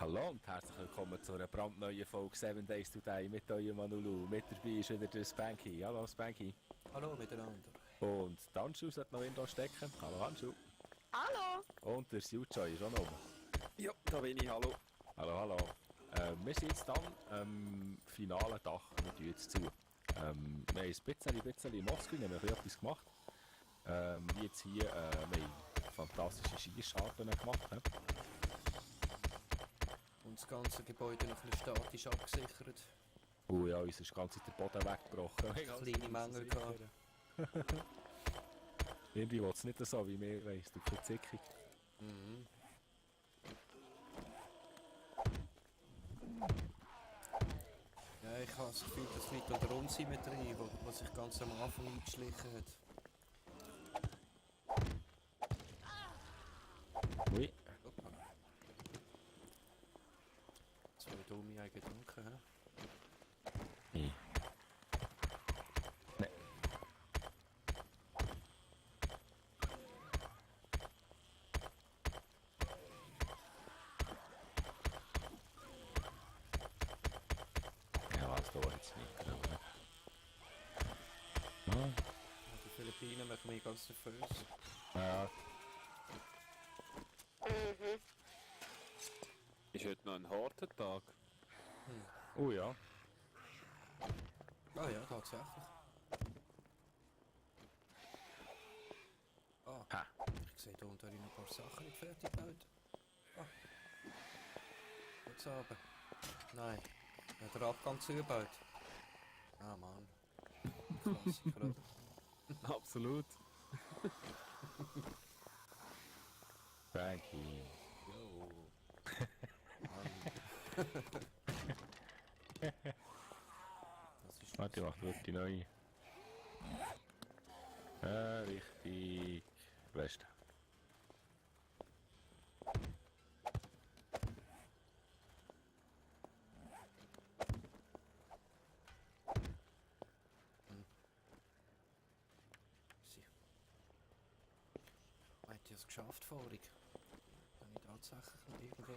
Hallo und herzlich willkommen zu einer brandneuen Folge 7 Days Today mit eurem Manulu. Mit dabei ist wieder der Spanky. Hallo Spanky. Hallo miteinander. Und die Handschuhe sollte noch irgendwo stecken. Hallo Handschuh. Hallo! Und der Sujoy ist auch noch oben. Ja, da bin ich, hallo. Hallo, hallo. Wir sind jetzt dann am finalen Tag. Wir tun jetzt zu. Wir haben ein bisschen im Offscreen, haben wir etwas gemacht. Wie jetzt hier, wir haben fantastische Skischarten gemacht. Und das ganze Gebäude noch ein bisschen statisch abgesichert. Oh ja, uns ist ganz der Boden weggebrochen. Kleine Mängel gehabt. Irgendwie will es nicht so, wie mir weiss, du Verzickung. Ja, ich habe das Gefühl, das liegt an der Unsymmetrie, was sich ganz am Anfang eingeschlichen hat. Ui. Opa. Zwei dumme Gedanken, hä? Nee. Nee. Ja, was da jetzt nicht genau. Ja. Die Philippinen machen mich ganz nervös. Ja. Ist heute noch ein harter Tag. Oh ja. Ah ja, tatsächlich. Ah, Ha. ich sehe da unten noch ein paar Sachen nicht fertig gebaut. Ah. Jetzt aber. Nein, ja, der Abgang zugebaut. Ah Mann. Klassiker, oder? Absolut. Frankie. Jo. Das ist Warte, ich mach wirklich neu. Richtig. Westen. Sie. Hat ich es geschafft vorhin? Habe ich tatsächlich noch irgendwo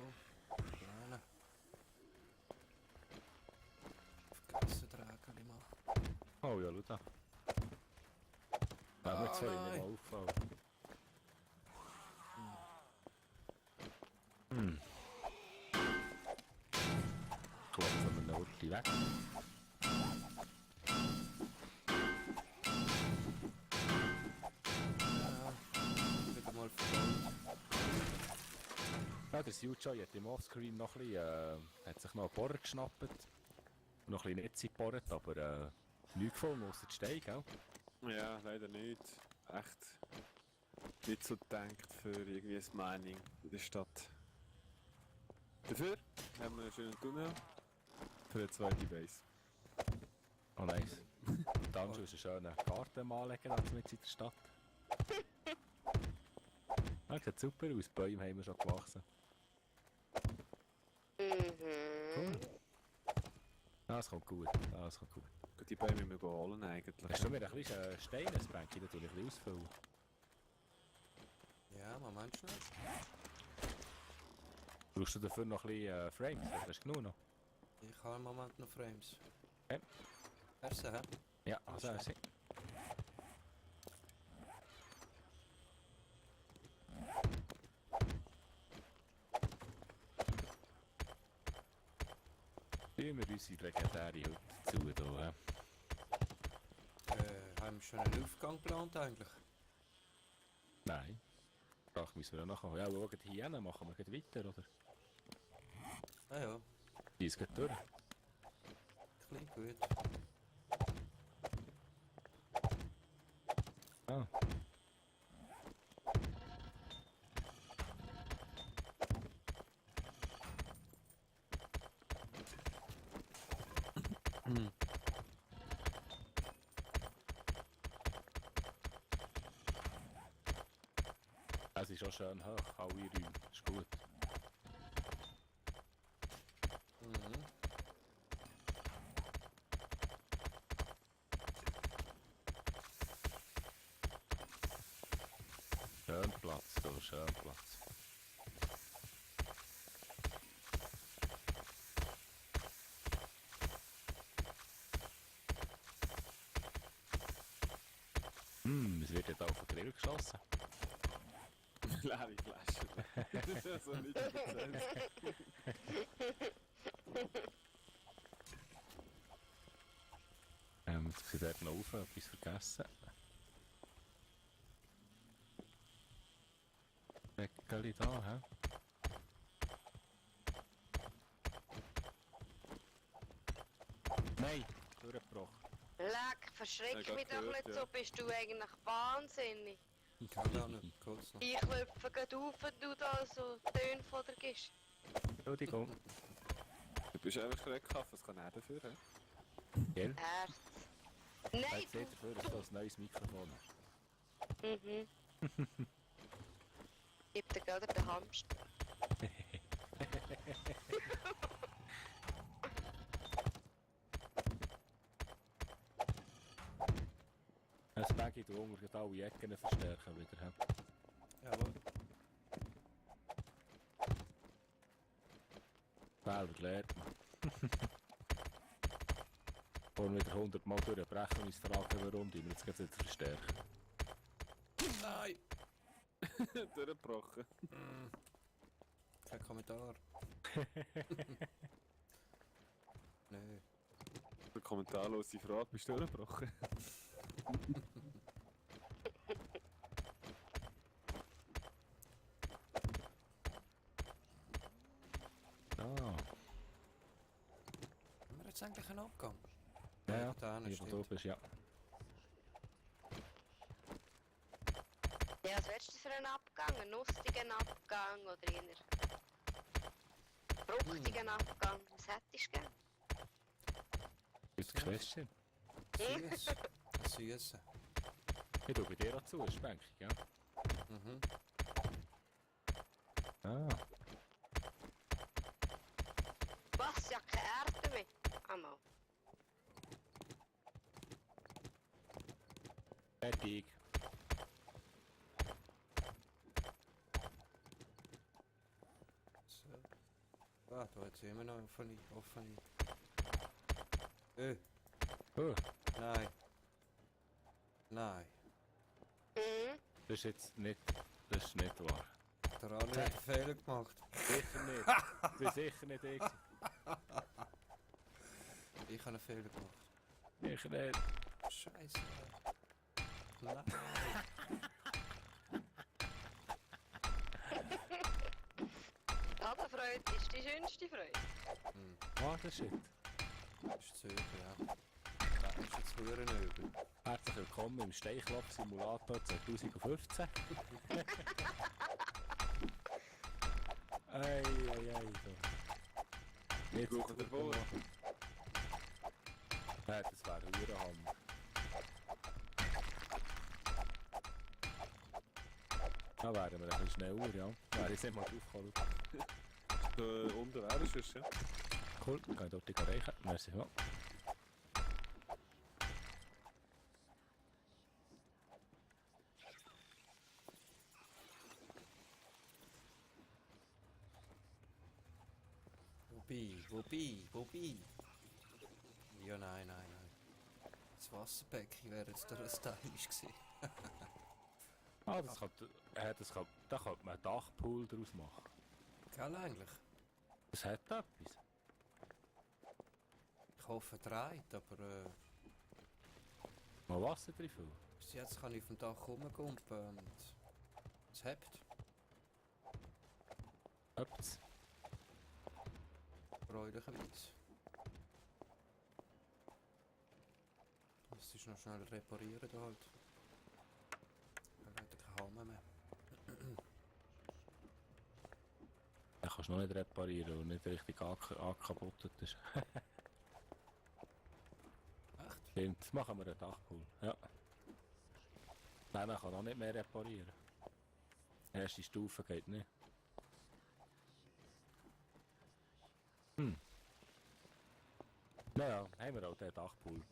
lernen. Vergessen Träger machen. Oh ja, schau da. Da haben wir zwei nein. nicht mal auffallen. Klopfen wir noch ein weg. Wieder mal verbaut. Ja, der Sujoy hat im Offscreen noch ein bisschen, hat sich noch einen Bohrer geschnappt. Noch ein bisschen Netze gebohrt, aber nichts gefunden, ausser die Steine, gell? Ja, leider nicht. Echt nicht so gedacht für irgendwie ein Mining in der Stadt. Dafür haben wir einen schönen Tunnel für eine zweite Base. Oh nice. Und dann ist ein schöner Garten anlegen, als mit in der Stadt. Ja, sieht super aus, Bäume haben wir schon gewachsen. Cool. Ja, das kommt gut, das kommt gut. Gut, die Bäume müssen wir holen eigentlich. Hast du mir ein bisschen Steine, Spanky, da tue ich ein bisschen ausfüllen. Ja, Moment schnell. Brauchst du dafür noch ein bisschen Frames? Oder hast du genug noch? Ich habe im Moment noch Frames. Okay. Hast du, hä? Ja, also sie. Tun wir unsere legendäre Hütte zu hier. Haben wir schon einen Aufgang geplant eigentlich? Nein. Ach, müssen wir auch noch. Ja, schauen hier hin, machen wir gleich weiter, oder? Ah ja, Die ist gleich durch. klingt gut. Ah. Es ist auch schön hoch, alle Räume. Ist gut. Schön Platz, da, schön Platz. Was wird jetzt auf den Grill geschossen? Leere Flaschen. Das ist ja so nicht erzählt. Jetzt sieht dort noch auf, etwas vergessen. Weckeli da, hä? Nein, durchgebrochen. Leck, verschreck Ja, mich grad doch gehört, nicht ja. so, bist du eigentlich wahnsinnig. Kann auch nicht, kurz noch. Ich klopfe gerade auf, wenn du da so Töne von dir gibst. Entschuldigung. Du bist einfach schreckhaft, was kann er dafür, hä? Gell? Herz. Nein, Jetzt seht ihr dafür, dass das ein neues Mikrofon. du. Mhm. Gib dir gerade den Hamster. Das Baggy, du unter alle Ecken verstärken wieder. He? Jawohl. Fehler lernt man. Und wieder 100 Mal durchbrechen und uns fragen, warum die wir jetzt gerade wieder verstärken. Nein! Durchgebrochen. Kein Kommentar. Nö. Eine kommentarlose Frage, bist du durchgebrochen? Ah, Haben wir jetzt eigentlich einen Abgang? ja, Da hier wo du stimmt. bist, ja. Ja, was willst du für einen Abgang? Einen nussigen Abgang oder eher fruchtigen Abgang? Was hättest du gern? Ist Question. Süß. Süße. Ich tue bei dir auch zu, ist denke ich, gell? Mhm. Ah, Was? Ja, keine Erde mehr. Einmal. fertig. So. Ah, da hat immer noch offene. Oh, Nein. Nein. Mhm. das ist jetzt nicht, das ist nicht wahr. Der Arne hat einen Fehler gemacht. Sicher nicht. Ich bin sicher nicht ich. Ich habe einen Fehler gemacht. Sicher nicht. Scheiße. Nein. Schadenfreude ist die schönste Freude. Warte, shit. Das ist zu übel, ja. Das ist jetzt verdammt übel. Herzlich willkommen im Steinklopf-Simulator 2015. Ei. So. Jetzt Brauchen wir wohl. Ja, das wäre Hurenhammer. Da wären wir ein bisschen schneller, ja. Wäre ich nicht mal draufgekommen. Unten wäre es sonst, ja. Cool, dann kann ich dort erreichen. Merci, ja. Wobei? Ja, nein. Das Wasserbecken wäre jetzt der stylisch gewesen. Ah, da könnte man einen Dachpool draus machen. Gell eigentlich? Das hat etwas. Ich hoffe, dreht, aber Mal Wasser drin füllen. bis jetzt kann ich auf dem Dach rumgumpen und es hebt. Öpts. Freudigerweise. Das ist noch schnell reparieren da halt. Dann hat er keinen Hammer mehr. Den kannst du noch nicht reparieren und nicht richtig angekaputtet ist. Echt? Stimmt, machen wir einen Dachpool. Ja. Nein, man kann auch nicht mehr reparieren. Die erste Stufe geht nicht. Naja, haben wir auch den Dachpool.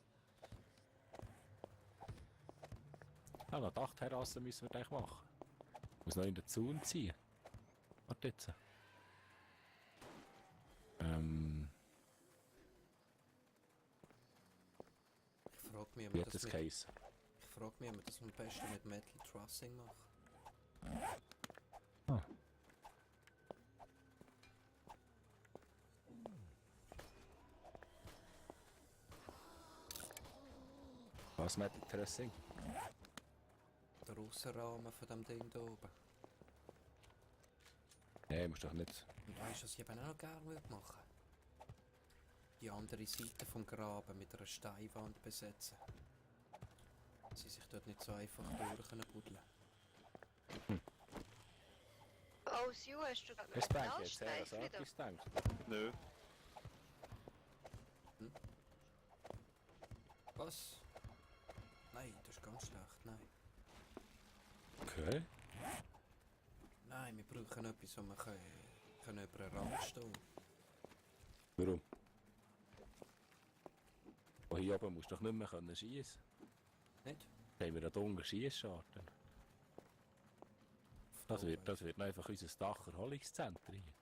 Ja, eine Dachterrasse müssen wir gleich machen. Muss noch in den Zaun ziehen. Warte jetzt. Ich frage mich, ob Wie man hat das das mit, geheissen? ich frage mich, ob wir das am besten mit Metal Trussing machen. Ah. Was Metal Trussing? Der Aussenrahmen von dem Ding da oben. Nein, musst doch nicht. Und weißt du, was ich eben auch gerne machen würde? Die andere Seite vom Graben mit einer Steinwand besetzen. Dass sie sich dort nicht so einfach durch können buddeln. Oh, Sue, hast du gerade Es denkt jetzt Metallstein was wieder? etwas denkst. Nö. Was? Nein, das ist ganz schlecht, nein. Okay. Nein, wir brauchen etwas, wo wir können über einen Rand stehen. Warum? Oh, hier oben musst du doch nicht mehr schiessen. Nicht? Dann haben wir einen dunklen Schiessscharten. Das wird einfach unser Dacherholungszentrum hier.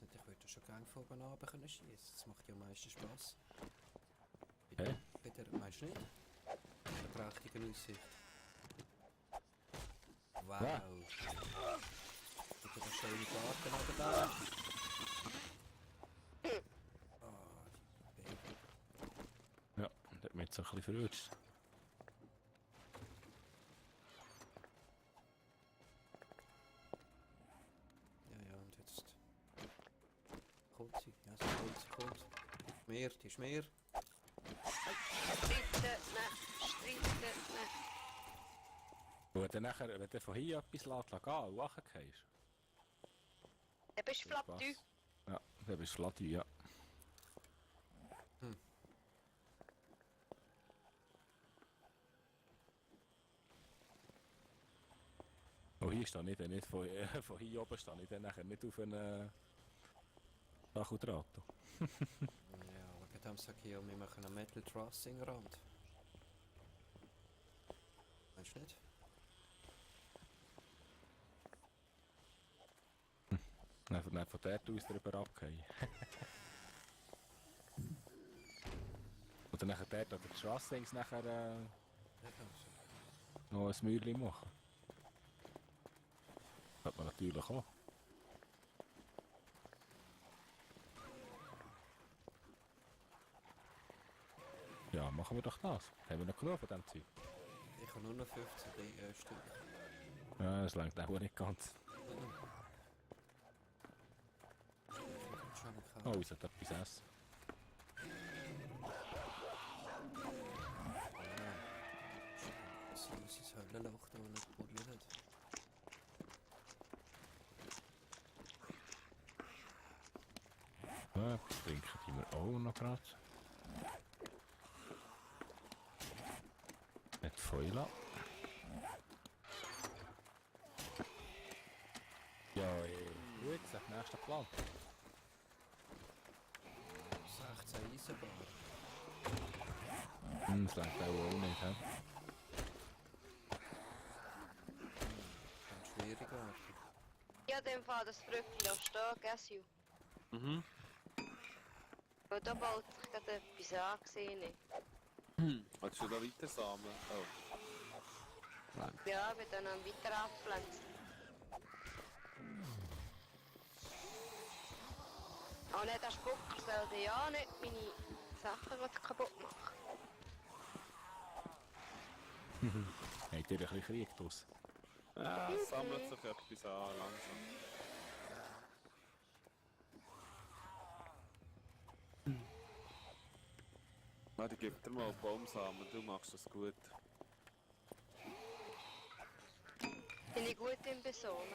Ich würde schon gerne von oben runter können schiessen. Das macht ja am meisten Spass. Hä? Bitte, meinst du nicht? Eine prächtige Aussicht. Wow. Ja. Bitte der schöne Garten neben da. Ah, die Baby. Ja, das hat mich jetzt ein bisschen verrutscht. Ja, und jetzt... Kommt sie? Ja, sie kommt. Mehr, die ist mehr. Streiten nicht. Und wenn du von hier etwas gehen und runtergehst, Dann bist du dann flapp du. passt. Ja, dann bist du flatt, ja. Oh, hier stehe ich dann nicht, von hier oben stehe ich dann nachher nicht auf einen Stacheldraht. Ja, aber bei dem sag ich ja, wir machen einen Metal Trussing Rand. Meinst du nicht? Dann von dort aus drüber abgehen. Oder nachher dort an der Strasse links nachher Ja, also. noch ein Mäuerchen machen. Das hat man natürlich auch. Ja, machen wir doch das. Haben wir noch genug von diesem Zeug? Ich habe nur noch 15 Stück. Ja, das reicht auch nicht ganz. Schon Oh, gekauft. ich sollte etwas essen. Das ist ein Höllenloch, da wo nicht buddelt. Ja, etwas trinken die wir auch noch gerade. Mit Fäule. Ja, gut, das ist der nächste Plan. 16 Eisenbar. Das reicht auch nicht, hä? Kann schwierig werden. Ja, dem Fall das Brückchen stehen, gell, Sue? Mhm. Weil da baut sich gerade etwas an, sehe ich. Willst du da weiter sammeln? Oh. Ja, wir dann weiter abpflanzen. Oh ne, der Spucker sollte ja nicht meine Sachen kaputt machen. Habt ihr ein bisschen Krieg draus? Ja, es sammelt sich etwas an, langsam. Warte, ich gebe dir mal Baumsamen, du machst das gut. Bin ich gut im Besonnen?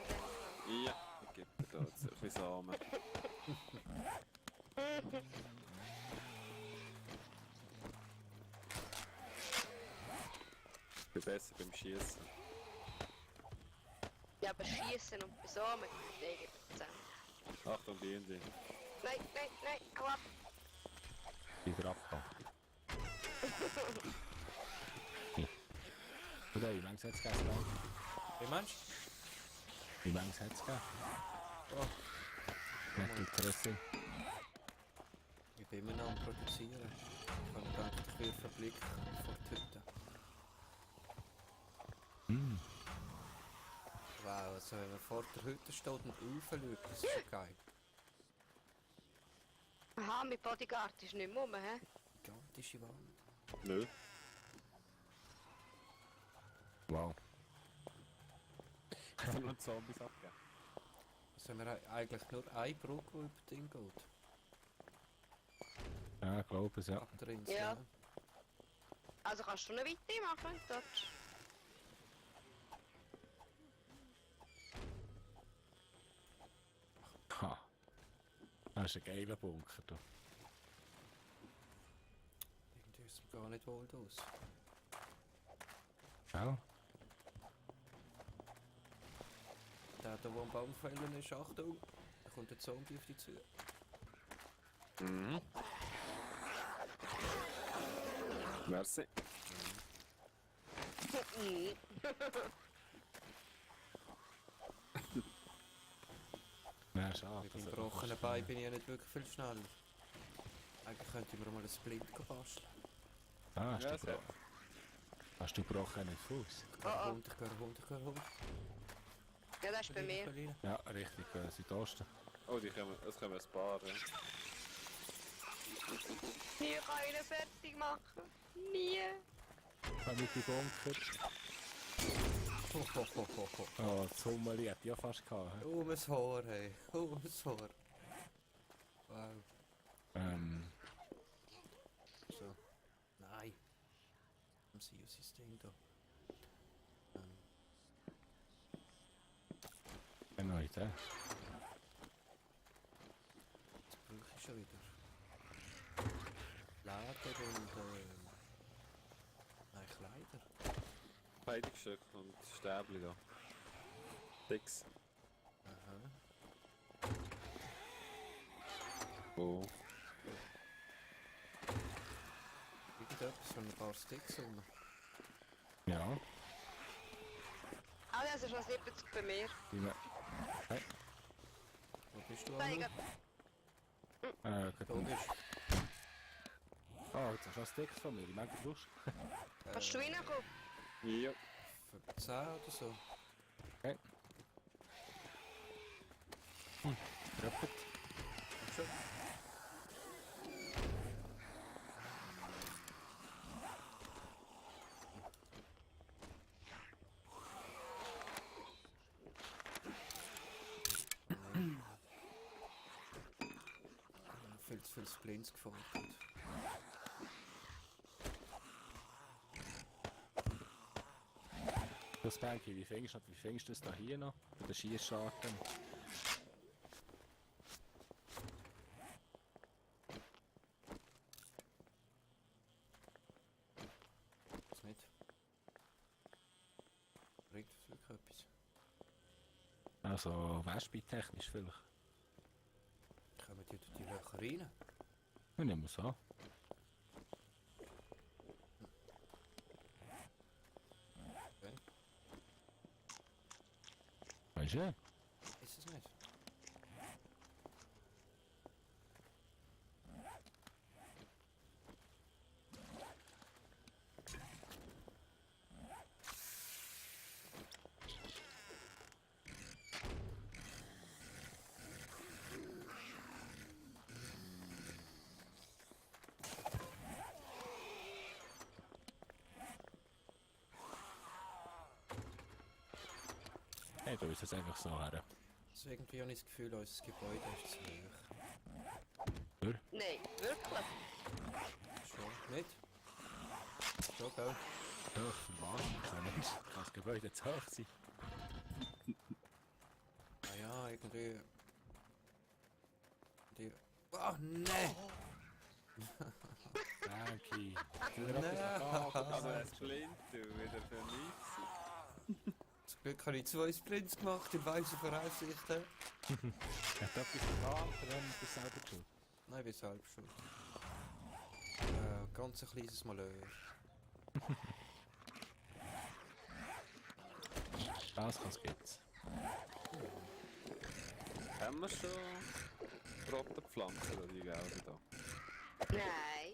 Ja, ich gebe dir da jetzt ein bisschen Samen. Ich bin besser beim Schießen. Ja, aber Schießen und Besonnen gehören eigentlich zusammen. Achtung, Bienen. Nein, hau ab! Wieder abgehauen. Oder wie lange hat es gegeben? Wie meinst Wie lange hat es gegeben? du? Metal Trussing. Ich bin immer noch am Produzieren. Ich habe gedacht, ich wirf einen Blick vor die Hütte. also wenn man vor der Hütte steht und raufschaut, das ist schon geil. Aha, mein Bodyguard ist nicht mehr rum, hä? Gigantische Wand. Nö. Wow. Einfach nur Zombies abgeben. Also haben wir eigentlich nur eine Brücke, die über den geht. Ja, ich glaube es, ja. Ab der Insel. Ja. Also kannst du noch weitermachen, dort? Ha. Das ist ein geiler Bunker, du. Irgendwie ist es mir gar nicht wohl aus. Ja. Der, der am Baum fällen ist, Achtung, da kommt ein Zombie auf dich zu. Mhm. Merci. Mhm. Ja, schade. Mit meinem gebrochenen Bein bin ich ja nicht wirklich viel schneller. Eigentlich könnte ich mir mal einen Splint basteln. Ah, Ja, sehr. Hast du gebrochenen Fuß? Ich gehe runter, ich gehe runter, ich gehe runter. Ja, das ist bei mir. Ja, richtig, Südosten. Oh, es kommen ein paar, ja. Nie kann ich ihn fertig machen. Nie. Mit dem Bunker. Oh, die Summeri hat ja fast gehabt. Das Haar, hey. Das Haar. Wow. So. Nein. Am See aus das Ding da. Eine neue Idee. Jetzt brauche ich schon wieder. Leder und nein, Kleider. Kleidungsstücke und Stäbli da. Dicks. Aha. Oh. Irgendetwas von ein paar Sticks rum. Ja. Ah, das ist schon 70 bei mir. Wo bist du? Zeige. Da Gut. bist Oh, jetzt hast du einen Stick von mir. Ich merke, du Lust. Kannst du reinkommen? Ja. Für 10 oder so. Okay. Tröppelt. Komm schon. Viel zu viele Splints gefunden. Das Banky, wie fängst du das da hier noch? Bei den Schießscharten? Das nicht. Bringt das wirklich etwas? Also, Wespe-technisch vielleicht. Kommen die durch die Löcher rein? Ich nehme es an. Okay. Weißt du? Ist es nicht? Hey, du bist jetzt einfach so her. Also irgendwie habe ich das Gefühl, unser Gebäude ist zu hoch. Nein, wirklich. Schon? Nicht? Schon, gell? Hoch für was? Kann das Gebäude zu hoch sein? Ah ja, irgendwie... Ach, nee! Banky. Also ein Splint, du, wieder für nichts. Zum Glück habe ich 2 Sprints gemacht, in weiser Voraussicht. Hat etwas getan, dann bist du selber schuld. Nein, ich bin selbst schuld. Ganz ein kleines Malheur. Das kann es gibt's. Haben wir schon rote Pflanzen oder die gelben da? Nein.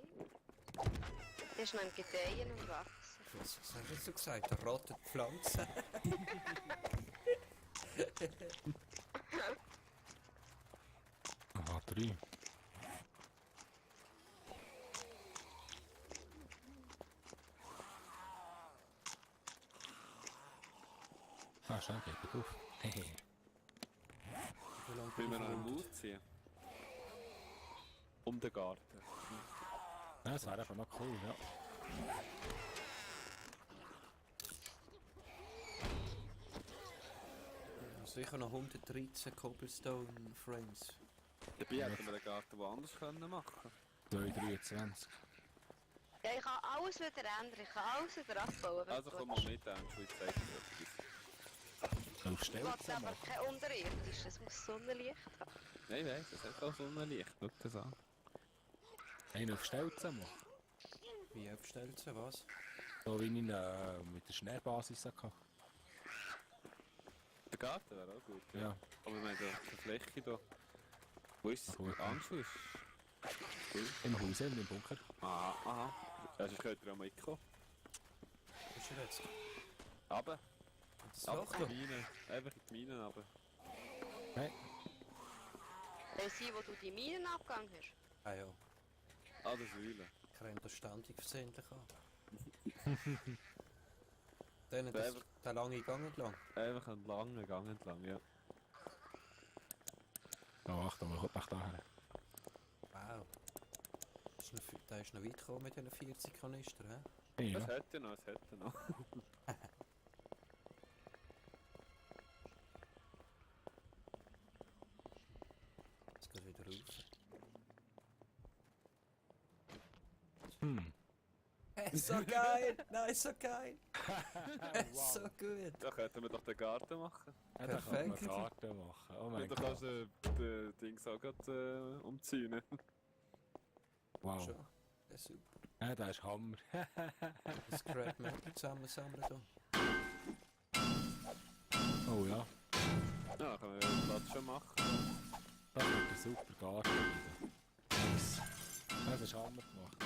Das ist noch im Gedeihen und Wachsen. Was hast du jetzt so gesagt? Rote Pflanze? Aha, 3. Ah, schau, geht gut auf. Hehe. Wie lange Will bin wir ich noch einen verwundet? Mut ziehen? Um den Garten. Ja, das wäre einfach noch cool, ja. Sicher noch 113 Cobblestone Frames. Dabei hätten wir den Garten woanders können machen. 223. Ja, ich kann alles wieder ändern, ich kann alles wieder abbauen, wenn Also du komm mal willst. mit, Andrew, ich zeig dir etwas. Auf Stelle Es geht aber machen. kein Unterirdisch, es muss Sonnenlicht haben. Nein, weiss, es hat auch Sonnenlicht, schau das an. Einen auf Stelle machen. Wie aufstellt sie was? So wie ich ihn mit der Schneebasis hatte. Der Garten wäre auch gut. Ja. Aber wir haben die Fläche hier. Wo ist Ah, gut. Andrew? Cool. Im Haus, im Bunker. Aha. Also ich könnte auch mal mitkommen. Wo ist er jetzt? Aber, Das ab Loch in da? die Mine. Einfach in die Mine, aber. Nein. Wenn sie, wo du die Minen abgegangen hast. Ah ja, Ah, das Säule. ich renne das ständig versehentlich an. Dann das, Einfach- der lange Gang entlang. Einfach einen langen Gang entlang, ja. Oh, Achtung, man kommt nach daher. Wow. Der ist noch weit gekommen mit diesen 40 Kanistern, hä? Ja. Es hätte noch, es hätte noch. Jetzt geht wieder rauf. Hm. So geil! Nein, so geil! So gut! Da könnten wir doch den Garten machen. Ja, da kann man Perfekt. Karten machen. Oh Ja, mein da Gott. kannst du den Dings auch gerade umziehen. Wow. Schon. Ja, super. Ja, das ist Hammer. Das Scrap Metal zusammensammeln hier. Oh ja. Ja, können wir den Platz schon machen. Das wird ein super Garten. Nice. Das ist Hammer gemacht.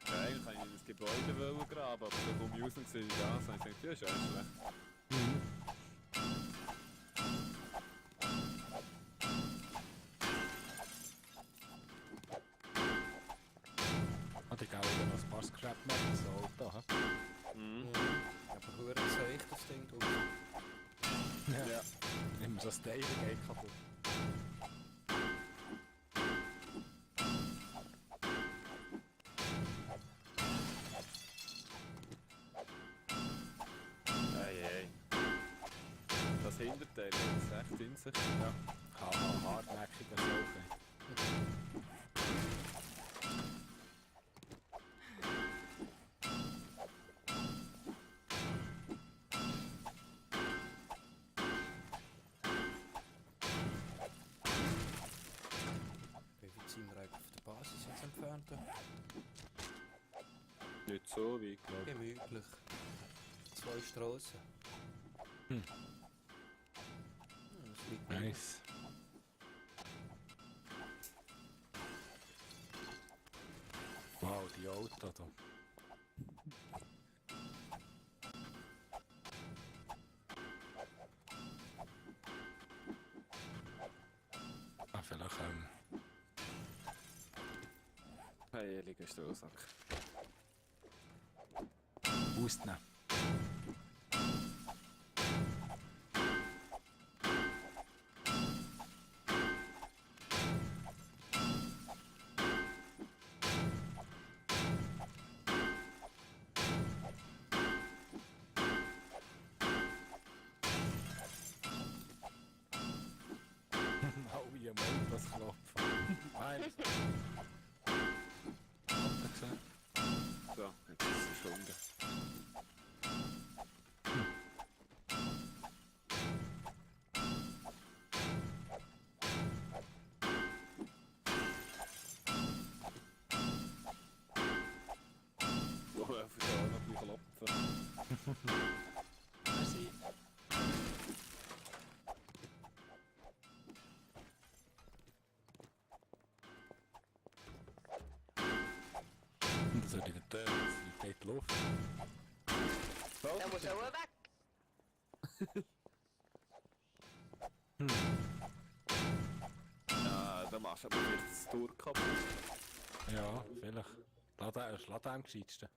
Ja, eigentlich wollte ich in das Gebäude graben, aber da komme ich raus und sehe das. Und ich denke, ja, ist eigentlich schlecht. Und ich glaube, noch ein paar Scrap machen, so Auto. Hä? Mhm. Aber hure sehe ich das Ding drunter. Ja. Nimm so das Teil, geht kaputt. Ei. Das Hinterteil hat es echt in sich. Ja. Kann hartnäckiger Saufen. Wie weit sind wir eigentlich von der Basis jetzt entfernt? Nicht so weit, glaube ich. Gemütlich. 2 Strassen. Hm. Das liegt nicht. Nice. Wow, die Auto da. Ah, vielleicht Heiliger Strohsack. ausnehmen. Oh, wie am Autos klopfen. Nein. Habt ihr gesehen? So, jetzt ist es verschwunden. Oh, einfach da noch ein klopfen. Merci. Und das hat in der Tür, das liegt dort in die Luft. Der muss auch weg. Ja, dann machst du aber jetzt das Tor kaputt. Ja, vielleicht. Lass den am gescheitsten.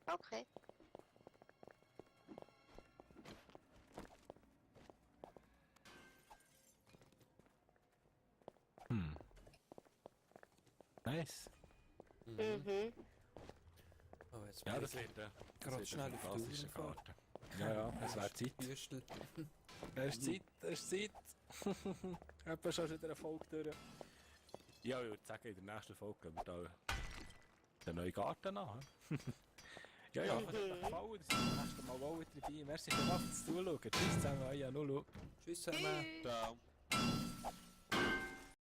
Okay. Nice. Mhm. Oh, jetzt Ja, bin das ich wird gerade schnell auf die fantastische Uhr gefahren. Karte. Ja, es wäre Zeit. Büstel. Es ist Zeit. Etwa schon wieder eine Folge durch. Ja, ich würde sagen, in der nächsten Folge gehen wir da den neuen Garten an. Ja, ja, hat euch gefallen. Das ist das nächste Mal auch wieder dabei. Merci für das Zuschauen. Tschüss zusammen, ja, Nulu. Tschüss zusammen. Tschüss. Ciao.